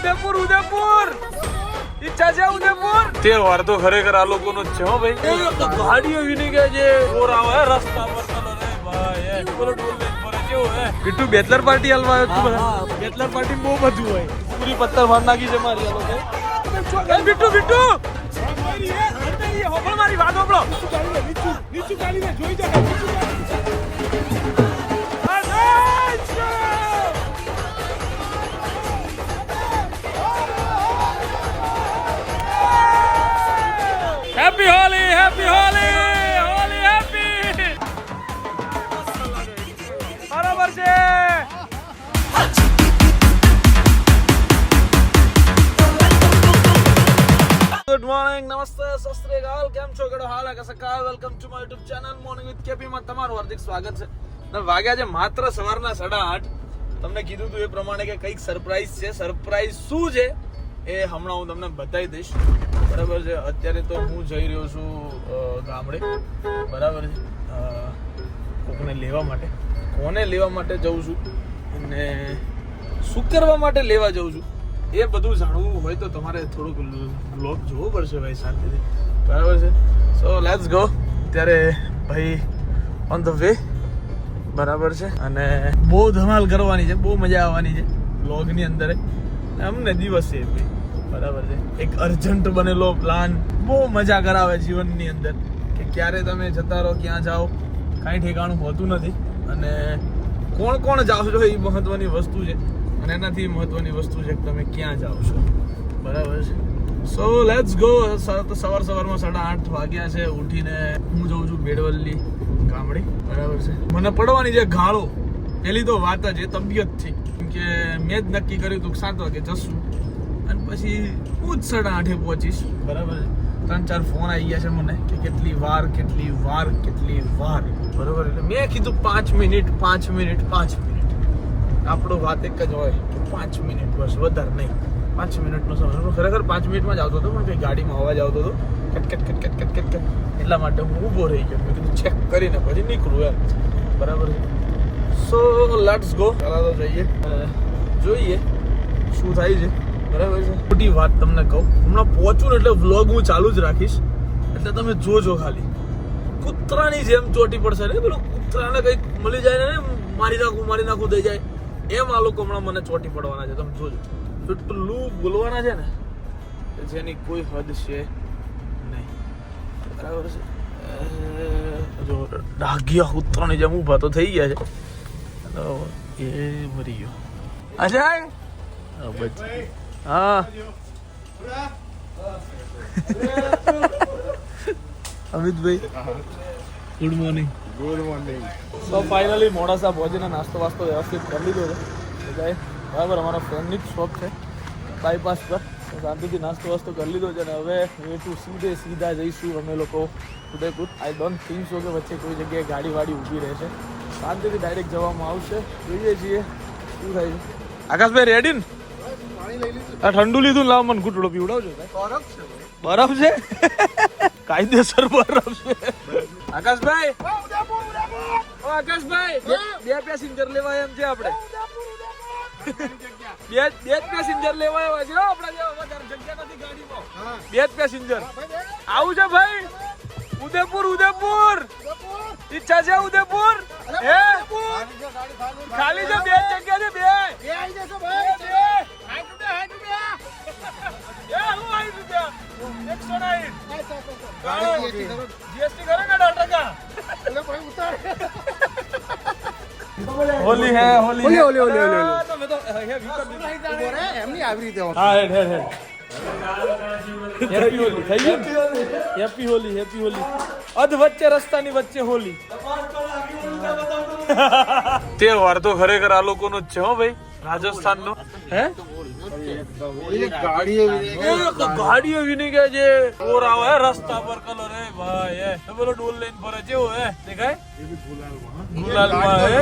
ઉદયપુર ઉદયપુર ઈચ્છા છે ઉદયપુર તહેવાર તો ખરેખર આ લોકોનો જ છે હો ભાઈ ગાડીઓ વિની કે જે રોર આવે રસ્તા પર કલર હે ભાઈ બોલો ડોલ લઈને ફરે કેવો હે કિટ્ટુ બેચલર પાર્ટી હલવા આવ્યો તું હા બેચલર પાર્ટી બહુ બધું હોય પૂરી પત્તર માર નાખી છે મારી આ લોકો બિટ્ટુ બિટ્ટુ હોબળ મારી વાત હોબળો નીચું ગાડીને જોઈ જા Happy Holi! Happy Holi! Holi happy! બરાબર છે. Good morning, નમસ્તે, સત શ્રી અકાલ, કેમ છો? કેડો હાલ હે કસકા? Welcome to my YouTube channel morning with KP માં તમારું હાર્દિક સ્વાગત છે. ને વાગ્યા છે માત્ર સવારના 8:30. તમને કીધું હતું એ પ્રમાણે કે કંઈક સરપ્રાઈઝ છે. સરપ્રાઈઝ શું છે એ હમણાં હું તમને બતાવી દઈશ. બરાબર છે. અત્યારે તો હું જઈ રહ્યો છું ગામડે. બરાબર છે. કોકને લેવા માટે, કોને લેવા માટે જઉં છું અને શું કરવા માટે લેવા જઉં છું એ બધું જાણવું હોય તો તમારે થોડુંક બ્લોગ જોવો પડશે ભાઈ શાંતિથી. બરાબર છે. So let's go. અત્યારે ભાઈ ઓન ધ વે. બરાબર છે. અને બહુ ધમાલ કરવાની છે, બહુ મજા આવવાની છે બ્લોગની અંદર. અમને દિવસ છે ભાઈ. બરાબર છે. એક અર્જન્ટ બનેલો પ્લાન બહુ મજા કરાવે જીવનની અંદર કે ક્યારે તમે જતા રહો, ક્યાં જાઓ કાંઈ ઠેકાણું હોતું નથી. અને કોણ કોણ જાઓ છો એ મહત્વની વસ્તુ છે અને એનાથી મહત્વની વસ્તુ છે કે તમે ક્યાં જાઓ છો. બરાબર છે. So let's go. સવારમાં 8:30 વાગ્યા છે. ઉઠીને હું જઉં છું બેડવલી ગામડે. બરાબર છે. મને પડવાની છે ગાળો. પેલી તો વાત જ એ તબિયતથી કે મેં જ નક્કી કર્યું હતું કે 7 વાગે જશું અને પછી હું જ 8:30 પહોંચીશ. બરાબર છે. 3-4 ફોન આવી ગયા છે મને કે કેટલી વાર. બરાબર. એટલે મેં કીધું 5 મિનિટ. આપણો વાત એક જ હોય 5 મિનિટ, બસ, વધારે નહીં. 5 મિનિટનો સમય. ખરેખર 5 મિનિટમાં જ આવતો હતો પણ કંઈ ગાડીમાં અવાજ આવતો હતો કટ. એટલા માટે હું ઊભો રહી ગયો. મેં કીધું ચેક કરીને પછી નીકળું એમ. બરાબર છે. So let's go. ચાલો તો જોઈએ શું થાય છે. બરાબર છે. મોટી વાત તમને કહું, હમણાં પહોંચું ને એટલે વ્લોગ હું ચાલુ જ રાખીશ. એટલે તમે જોજો ખાલી. કૂતરાની જેમ ચોટી પડશે ને. પેલું કૂતરાને કંઈક મળી જાય ને મારી નાખું થઈ જાય એમ આ લોકો હમણાં મને ચોટી પડવાના છે. તમે જોજો. એટલું બોલવાના છે ને જેની કોઈ હદ છે નહીં. બરાબર છે. જો ડાઘિયા કૂતરાની જેમ ઊભા તો થઈ ગયા છે. એ મરી ગયો. અજય હા Amitbhai good morning. So finally Modasa પહોંચીને નાસ્તો વાસ્તો વ્યવસ્થિત કરી લીધો છે. બરાબર. અમારા ફ્રેન્ડની જ શોપ છે બાયપાસ પર. શાંતિથી નાસ્તો વાસ્તો કરી લીધો છે અને હવે સીધા જઈશું અમે લોકો Udaipur. I don't think so કે વચ્ચે કોઈ જગ્યાએ ગાડી વાડી ઊભી રહેશે. શાંતિથી ડાયરેક્ટ જવામાં આવશે. જોઈએ છીએ શું થાય છે. આકાશભાઈ રેડી ને? આ ઠંડુ લીધું. લાવ મને ઘૂંટડો પીવડાવજો. બરફ છે કાયદેસર બરફ છે. આકાશભાઈ બે પેસેન્જર લેવા એમ છે આપણે. બે જ પેસેન્જર લેવા આવ્યા છે આપણા જેવા. વધારે જગ્યા નથી ગાડીમાં. બે જ પેસેન્જર. આવું છે ભાઈ. ઉદયપુર ઈચ્છા છે ઉદયપુર. હે ખાલી છે. 2 જગ્યા છે. 2 આવી જશે ભાઈ. 160 કરે ને 10%. હોલી હે હોલી તમે તો હે વીકર એમની આવી રીતે. હા હેડ હેપી હોલી થઈ ગયું. હેપી હોલી. અધ વચ્ચે રસ્તાની વચ્ચે હોલી. તહેવાર તો ખરેખર આ લોકોનો જ છે હો ભાઈ. રાજસ્થાનનો. હે ગાડીઓ વિની કે જે રોર આવે રસ્તા પર કલર હે ભાઈ. હે બોલો ડોલ લઈને ફરે કેવો હે દેખાય. ગુલાલમાં હે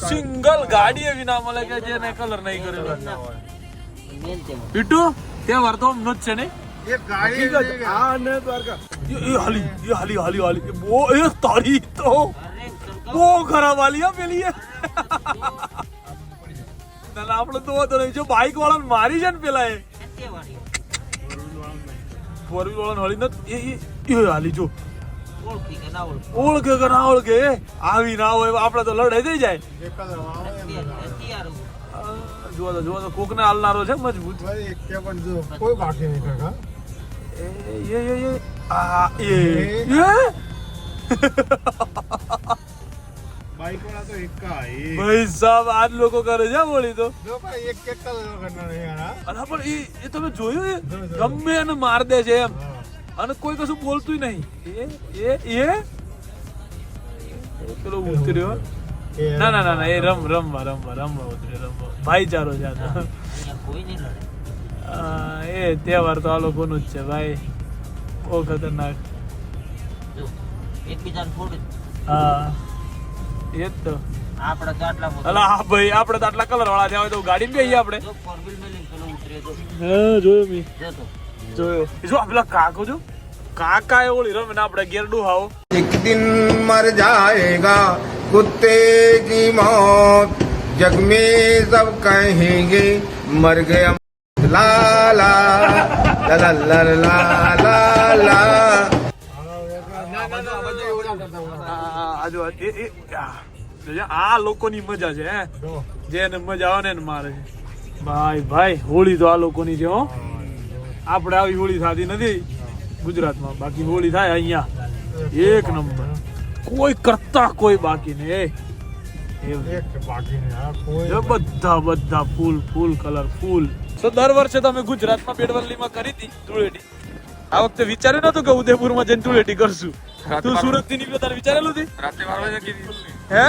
સિંગલ ગાડીઓ વિના મળે કે જેને કલર નહીં કરેલો ના હોય. બીટુ તહેવાર તો નો જ છે ને. એક ગાડી આ ને દ્વારકા એ હાલી બો એ તારી તો બહુ ખરાબ વાલી હે પેલી. ના ના આપણે તો વાંધો નહીં. જો બાઈક વાળાને મારી છે ને પેલા એ ફોર વ્હીલ વાળાને હળી નથી એ હાલી જો ઓળખે કે ના ઓળખે આવી ના હોય આપડે તો લડાઈ થઈ જાય. જોવા તો કોક ને હાલનારો છે મજબૂત. કોઈ બાકી નહીં કાકા. બાઈક વાળા તો એકા ભાઈ સાહેબ આજ લોકો કરે છે બોલી તો. જો ભાઈ એક કલર કરનાર યાર. અલા પણ એ તમે જોયું એ ગમે એને માર દે છે એમ અને કોઈ કશું બોલતું નહીં. એ પેલો ઉતર્યો. ના ના ના ના એ રમવા ઉતર્યો. ભાઈચારો છે એ તહેવાર તો આ લોકોનું જ છે ભાઈ. બહુ ખતરનાક. હા એ જ તો. અલા હા ભાઈ આપણે તો આટલા કલર વાળા થયા હોય તો ગાડી બેહીએ આપણે. હા જોયો મી જોયો. જો પેલા કાકો જો કાકા એ ઓળી રમે ને આપણે ગેરડું હાવ. એક દિન મર જાએગા कुत्ते की मौत जग में सब कहेंगे मर गया ला ला ला ला ला ला ला. આ લોકોની મજા છે હે જેને મજા આવે ને મારે ભાઈ ભાઈ. હોળી તો આ લોકોની છે હો. આપણે આવી હોળી થતી નથી ગુજરાતમાં. બાકી હોળી થાય અહીંયા એક નંબર. કોઈ કરતા કોઈ બાકી નહીં. બધા ફૂલ કલરફુલ. તો દર વર્ષે તમે ગુજરાતમાં બેડવલીમાં કરી હતી ધૂળેટી. આ વખતે વિચાર્યું નતું કે ઉદયપુરમાં જઈને ધૂળેટી કરશું. તું સુરત થી નીકળ્યો તારે વિચારેલું હતી? હે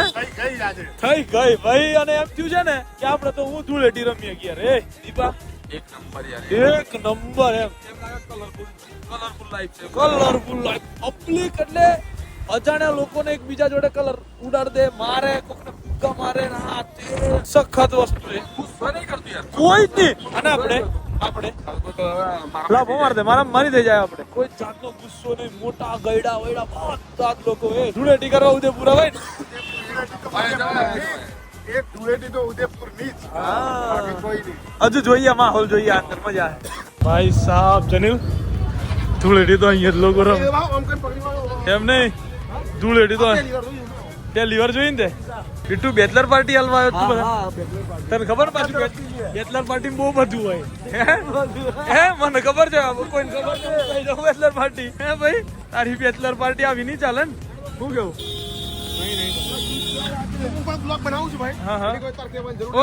થઈ ગઈ ભાઈ. અને એમ થયું છે ને કે આપણે તો હું ધૂળેટી રમીએ ગયા રે દીપા. એક નંબર એમ કલરફુલ લાઈફ છે. કલરફુલ લાઈફ પબ્લિક એટલે અજાણ્યા લોકોને એકબીજા જોડે કલર ઉડાડ દે, મારે, કોકને ભૂક્કા મારે. સખત વસ્તુ છે. કોઈ જ નહીં. અને આપણે લાભો માર દે મારા મારી દે જાય. આપણે કોઈ જાતનો ગુસ્સો નહીં. મોટા ગયડા વયડા બધા જ લોકો એ ધૂળેટી કરવા ઉદયપુર આવે ને. એક ધૂળેટી તો ઉદયપુર ની જ. હજુ જોઈએ માહોલ જોઈએ અંદર મજા આવે. ભાઈ સાહેબ જનીલ ધૂળેટી તો અહીંયા જ લોકો રમે એમ નહીં. ધૂળેટી તો પહેલી વાર જોઈ ને બીટુ બેચલર પાર્ટી હાલવા આવ્યો તું. તને ખબર પાછું બેચલર પાર્ટી બહુ બધું હોય હે મને ખબર છે. કોઈને ખબર નહીં બેચલર પાર્ટી હે ભાઈ. તારી બેચલર પાર્ટી આવી નહીં ચાલે ને. શું કેવું?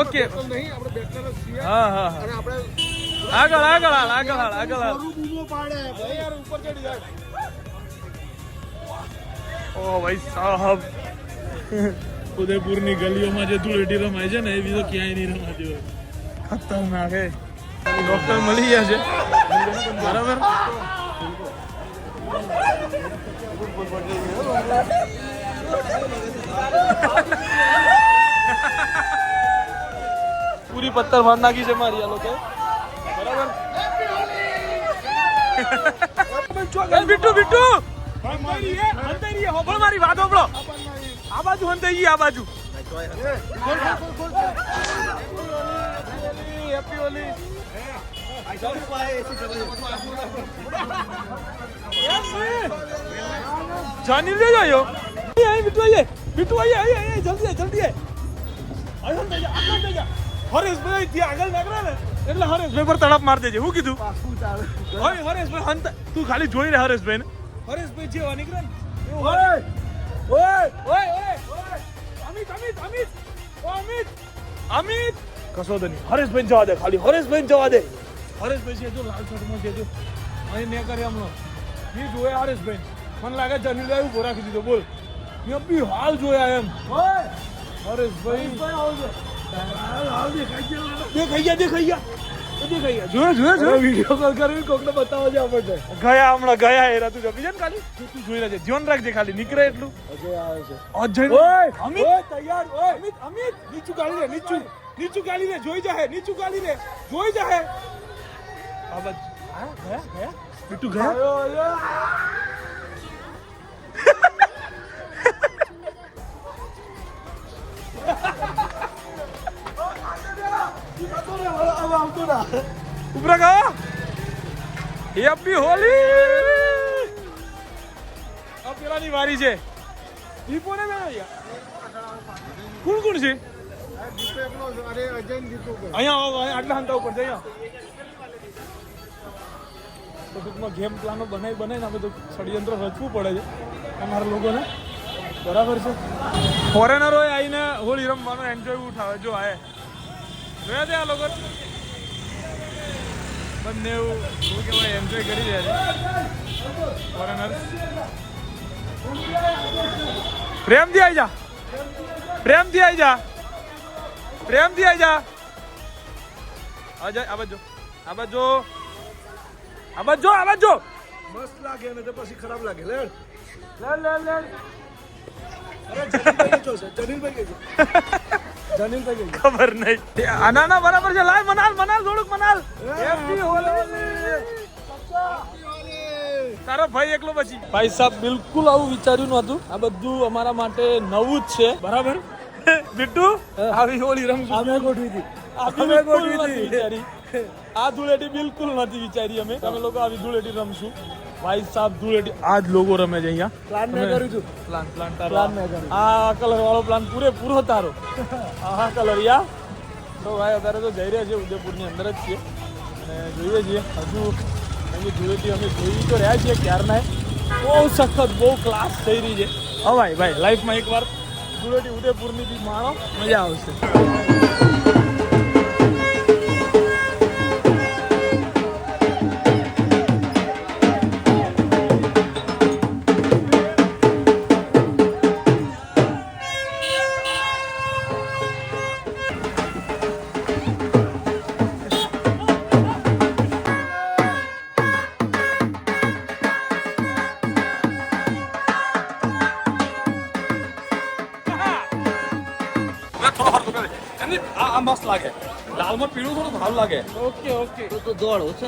ઓકે હા આગળ ઓ ભાઈ સાહેબ ઉદયપુર ની ગલીઓમાં જે ધૂળેટી રમાય છે ને એવી તો ક્યાંય નહીં રમાતી હોય. ખતરનાક હે. ડોક્ટર મળી ગયા છે બરાબર. પૂરી પત્તર ફાડ નાખી છે મારી આ લોકો બરાબર. બીટુ મારી વાત સાંભળો. આ બાજુ હંતાઈ ગઈ. આ બાજુ હેપી હોલી. જાની લે જાયો. બીટુ આઈએ જલ્દી હરેશભાઈ ત્યાં આગળ નાખરા ને એટલે હરેશભાઈ પર તડપ માર દેજે. હું કીધું હરેશભાઈ તું ખાલી જોઈ રે હરેશભાઈ ને. હરેશભાઈ જેવા નીકળે ને અમિત કશો તો નહીં. હરેશભાઈ જવા દે ખાલી. હરેશભાઈ જવા દે. હરેશભાઈ છે જો લાલ શર્ટમાં છે જો અહીં ને કરે હમણાં બી જોયા હરેશભાઈ. મને લાગે જનીલ ઉભો રાખી દીધો. બોલ મેં બી હાલ જોયા એમ. હરેશભાઈ દેખાઈ ગયા. જોયો વિડીયો કોલ કરી કોકને બતાવો છે આપણને. ગયા હમણાં ગયા એરા. તું જમી છે ને ખાલી તું જોઈ રહેજે. ધ્યાન રાખજે ખાલી નીકળે એટલું. અજય અમિત તૈયાર. અમિત નીચું કાઢી લે. નીચું કાઢી લે. જોઈ જાહે. આ બાજુ ગયા બીટુ ગયા. ઉપરા ગાઓ હેપી હોલી આ પેલાની વારી છે ઈ કોને કોણ કોણ છે અહીંયા આવો આટલા હંતા ઉપર છે અહીંયા તો ટૂંકમાં ગેમ પ્લાનો બનાવીને અમે તો ષડયંત્ર રચવું પડે છે અમારા લોકોને બરાબર છે ફોરેનરો આવીને હોળી રમવાનો એન્જોય ઉઠાવે જો આએ જોયા છે આ લોકો બંને એવું શું કહેવાય એન્જોય કરી રહ્યા છે ફોરેનર પ્રેમથી આવી જા પ્રેમથી આવી જા પ્રેમથી આવી જા આ બાજુ આ બાજુ આ બાજુ આ બાજુ મસ્ત લાગે ને તો પછી ખરાબ લાગે લેડ લડ લડ લડ ખબર નહીં ના બરાબર છે લાય મનાલ થોડુંક મનાલ તારો ભાઈ એકલો પછી ભાઈ સાહેબ બિલકુલ આવું વિચાર્યું નતું આ બધું અમારા માટે નવું જ છે બરાબર બિટ્ટુ આવી હોળી રમશું અમે ગોઠવી હતી આ ધૂળેટી બિલકુલ નથી વિચારી અમે તમે લોકો આવી ધૂળેટી રમશું ભાઈ સાહેબ ધૂળેટી આ જ લોકો રમે છે અહીંયા પ્લાન મેં કર્યું છું પ્લાન આ કલર વાળો પ્લાન પૂરો તારો આ કલર યા તો ભાઈ અત્યારે તો જઈ રહ્યા છે ઉદયપુરની અંદર જ છીએ અને જોઈએ છીએ હજુ એની ધૂળેટી અમે જોઈ તો રહ્યા છીએ ક્યારના બહુ સખત બહુ ક્લાસ થઈ રહી છે હવે ભાઈ લાઈફમાં એકવાર ધૂળેટી ઉદયપુરની બી માણો મજા આવશે મસ્ત લાગે લાલમાં પીળું થોડું ભાવ લાગે ઓકે તો દોડ ઓછો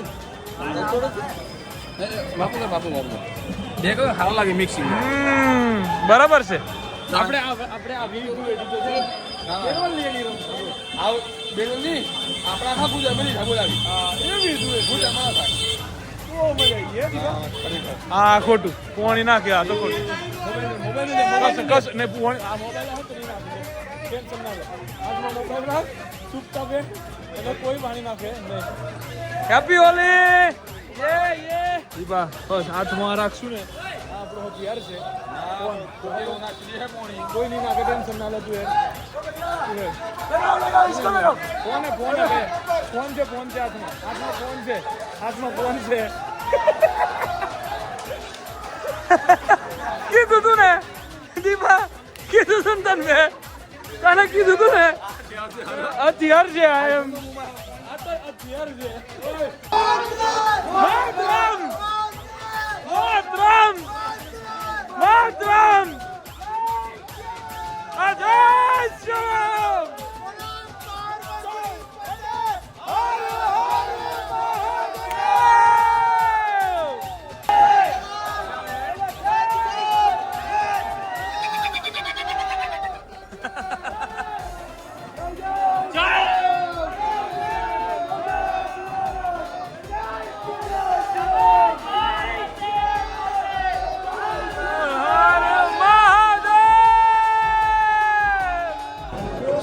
બાપુ બે કલર સારા લાગે મિક્સિંગ બરાબર છે આપણે આ વીડિયો એડિટ છે કેવલ લેલી રમ આવ બેલની આપણા ખા પૂજા બની ઠાકોરાવી એવી દુએ પૂજા માં થાય ઓ મજા આવી આ ખોટું પોણી નાખે આ તો ખોટું મોબાઈલ કસ ને પોણી આ મોબાઈલ હતો નહીં નાખે ટેન્શન ના લે આજનો મોબાઈલ રાખ ચૂપચાપ એટલે કોઈ પાણી નાખે નહીં હેપી હોલી યે દીપા બસ હાથમાં રાખશું ને આ આપણો હથિયાર છે કોઈ નહીં નાખે ટેન્શન ના લે તું ફોન છે હાથમાં ફોન છે કીધું તું ને દીપા કીધું તું તને મેં તને કીધું તું ને હથિયાર છે આ એમ હથિયાર છે Matram! Attention!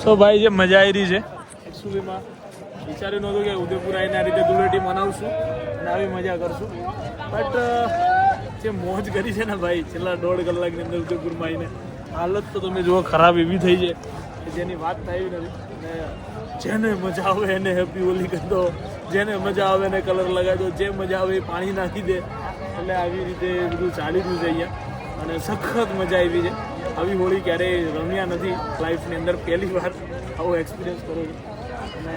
તો ભાઈ જે મજા આવી રહી છે એકચ્યુઅલીમાં વિચાર્યું નહોતું કે ઉદયપુર આવીને આ રીતે ધૂળેટી મનાવશું અને આવી મજા કરશું બટ જે મોજ કરી છે ને ભાઈ છેલ્લા 1.5 કલાકની અંદર ઉદયપુરમાં આવીને હાલત તો તમે જુઓ ખરાબ એવી થઈ છે કે જેની વાત થઈ નથી અને જેને મજા આવે એને હેપી હોલી કરી દો જેને મજા આવે એને કલર લગાવી દો જે મજા આવે એ પાણી નાખી દે એટલે આવી રીતે બધું ચાલી રહ્યું છે અહીંયા અને સખત મજા આવી છે આવી હોળી ક્યારેય રમ્યા નથી લાઈફની અંદર પહેલી વાર આવો એક્સપિરિયન્સ કરો છો અને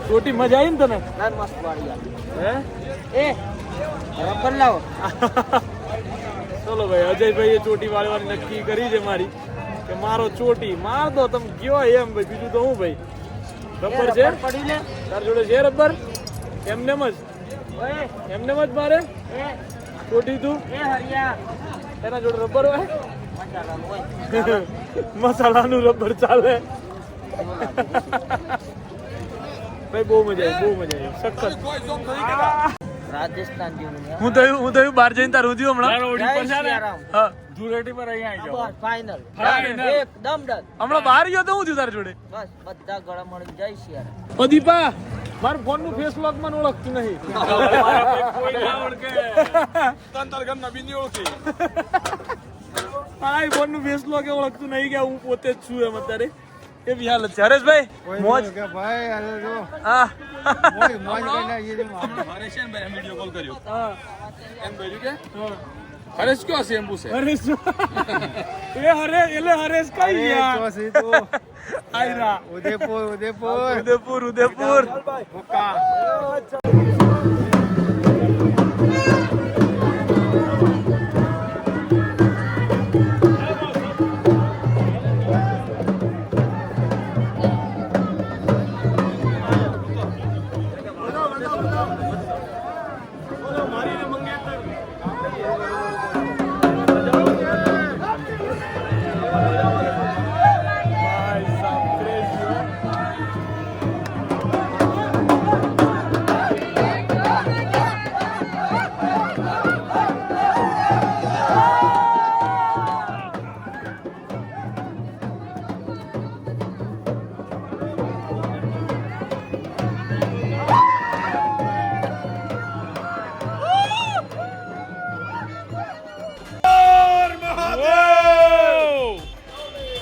ચોટી મજા આવી ને તને મસ્ત વાળી હે એ રબર લાવો ચલો ભાઈ અજયભાઈએ ચોટી વાળવાની નક્કી કરી છે મારી કે મારો ચોટી માર દો તમે કયો એમ ભાઈ બીજું તો હું ભાઈ રબર છે પડી લે તાર જોડે છે રબર એમને જ એમને જ મારે ચોટી તું એના જોડે રબર હોય મસાલાનું રબર ચાલે ભાઈ બહુ મજા આવી સખત રાજસ્થાન જેવું હું થયું બહાર જઈને તાર ઊંધ્યું હમણાં જય સિયારામ. હા ધૂળેટી પર અહીંયા આવી જાઓ. બસ ફાઇનલ Final. એકદમ ડન હમણાં બહાર ગયો તો હું થયું તાર જોડે બસ બધા ગળા મળી જય સિયારામ. ઓ દીપા મારા ફોન નું ફેસ લોક માં ઓળખતું નહીં કોઈ ના ઓળખે. તન તાર ઘરના બીજી ઓળખી. આ ફોન નું ફેસ લોક ઓળખતું નહીં કે હું પોતે જ છું એમ અત્યારે એ બી હાલત છે હરેશભાઈ મોજ ભાઈ અરે જો હા મોજ મોજ કઈને ये जो હરેશ છે ને ભાઈ વિડીયો કોલ કર્યો. હા એમ કહ્યું કે હરેશ કયો છે એમ પૂછે. હરેશ એ હરેશ કઈ ગયા ચોસી તો આયરા ઉદયપુર ઉદયપુર મુક્કા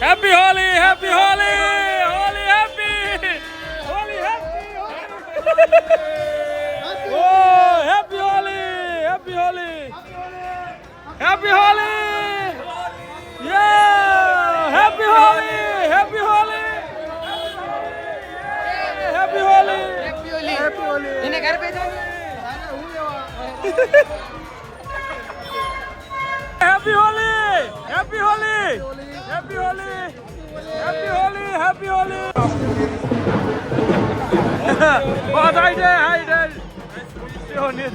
happy Holi happy Holi Holi happy Holi happy ઓ happy Holi happy Holi happy Holi યે happy Holi happy Holi happy Holi happy Holi એને ઘર પે જો happy Holi happy Holi happy Holi happy Holi happy Holi बहुत हाइट है happy Holi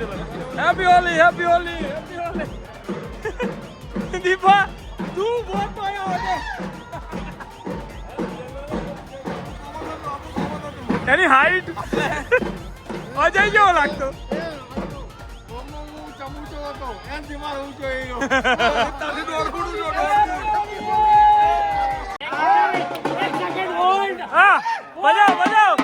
happy Holi happy Holi Deepa तू बहुत आया होगा એની હાઈટ અજય જેવો લાગતો હા બજાવ બજાવ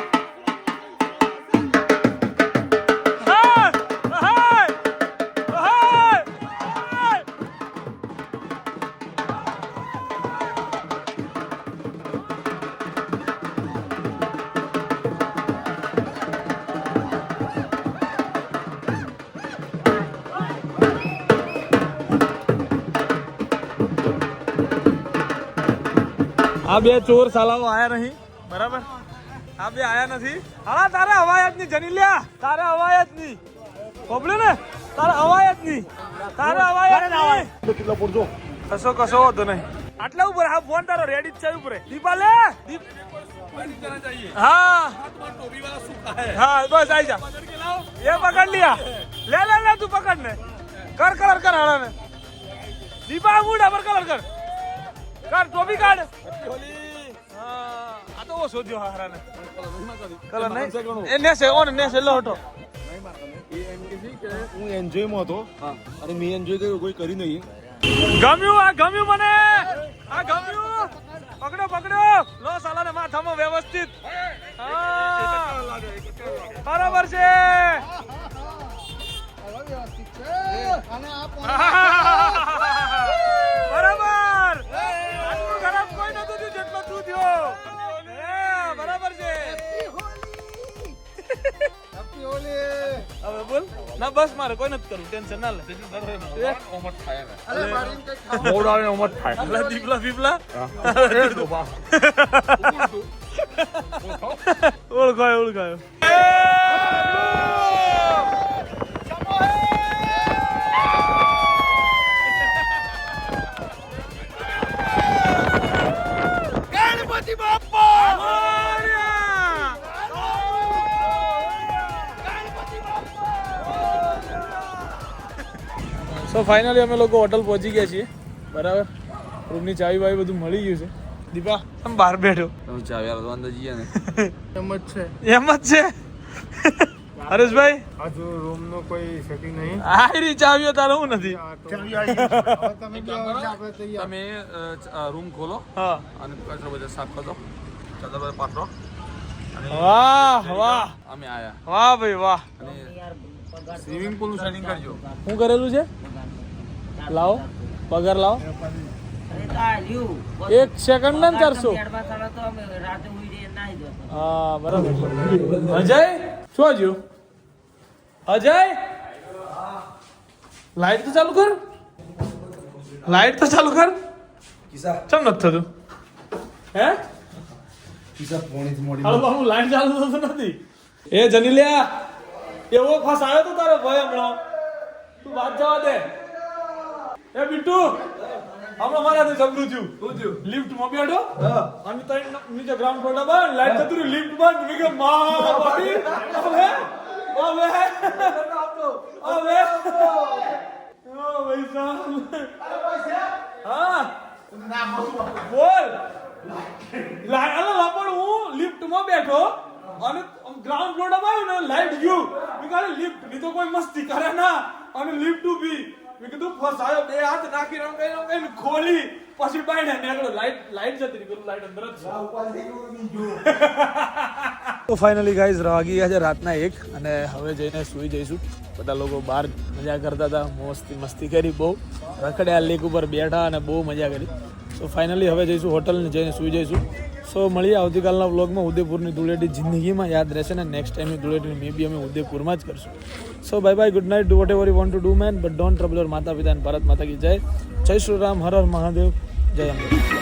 આ બે ચોર સાલાઓ આયા નહીં બરાબર આ બે આયા નથી હા તારે હવાયત ની જની લ્યા તારે હવાયત ની કોબલે ને તારે હવાયત ની તારે હવાયત ની કેટલા પડજો. કશો વાંધો નહીં આટલા ઉપર હા ફોન તારો રેડી જ છે ઉપર દીપા લે હા હા બસ આઈ જા એ પકડ લિયા લે તું પકડ ને કર હાડા ને દીપા મૂડા પર કલર કર ટોપી કાઢ આ તો ઓછો થયો હારાને કલર નહીં એ નેસે લો હટો હું એન્જોયમાં હતો અને મેં એન્જોય કર્યું કોઈ કરી નહીં. ગમ્યું મને આ ગમ્યું પકડો લો સાલાને માથામાં વ્યવસ્થિત હા બરાબર છે બરાબર આટલું ખરાબ કોઈ નતું થયું જેટલો તું થયો બરાબર છે હવે બોલ ના બસ મારે કોઈ નથી કરવું ટેન્શન ના લે મોડા આવે ઉમર થાય. અલા દીપલા બીપલા ઓળખાયો ગણપતિ બાપ્પા સો ફાઇનલી અમે લોકો હોટલ પહોંચી ગયા છીએ બરાબર રૂમની ચાવી વાવી બધું મળી ગયું છે દીપા તમે બહાર બેઠો તમે ચાવી આલો તો અંદર જઈએ ને એમ જ છે હરેશભાઈ હજુ રૂમ નો કોઈ સેટિંગ નહીં આયરી ચાવીઓ તારે હું નથી તમે રૂમ ખોલો હા અને કચરો બધો સાફ કરો ચાદર બધો પાથરો અને વાહ વાહ અમે આયા વાહ ભાઈ વાહ અને સ્વિમિંગ પુલ નું સેટિંગ કરજો શું કરેલું છે લાવો પગાર લાવો અરે તો આ લ્યું. 1 સેકન્ડ ને 400 બેડમાં સાડા તો અમે રાતે ઉઈ જઈએ નાહી જતો. હા બરાબર અજય શું જ્યું અજય લાઈટ તો ચાલુ કર લાઈટ તો ચાલુ કર ચમ નથી થતું હે હાલો બાબુ લાઈટ ચાલુ થતું નથી એ જનીલિયા એવો ફાસ આવ્યો તો તારો ભાઈ હમણાં તું વાત જવા દે એ બિટ્ટુ હમણાં મારાથી સમજું છું લિફ્ટ માં બેઠો અને તઈ નીચે ગ્રાઉન્ડ ફ્લોર બંધ લાઈટ જતું રહ્યું લિફ્ટ બંધ મેં કે માં બાપી હવે ઓ ભાઈ સાહેબ હા બોલ લાપડ હું લિફ્ટ માં બેઠો અને ગ્રાઉન્ડ ફ્લોર આવ્યો ને લાઈટ ગયું મેં કહે લિફ્ટ ની તો કોઈ મસ્તી કરે ના અને લિફ્ટ ઉભી મેં કીધું ફસાયો બે હાથ નાખી રંગાઈ ખોલી પછી બાઈને નીકળો લાઈટ જતી રહી પેલું લાઈટ અંદર જ તો ફાઇનલી ગાઈઝ વાગી ગયા છે રાતના 1 અને હવે જઈને સૂઈ જઈશું બધા લોકો બહાર મજા કરતા હતા મસ્તી કરી બહુ રખડ્યા લેક ઉપર બેઠા અને બહુ મજા કરી સો ફાઇનલી હવે જઈશું હોટલને જઈને સૂઈ જઈશું સો મળીએ આવતીકાલના વ્લોગમાં ઉદયપુરની ધૂળેટી જિંદગીમાં યાદ રહેશે ને નેક્સ્ટ ટાઈમની ધૂળેટી મે બી અમે ઉદયપુરમાં જ કરશું so bye bye good night do whatever you want to do man but don't trouble your માતા પિતા અને ભારત માતા કી જય જય શ્રી રામ હર હર મહાદેવ જય અંબે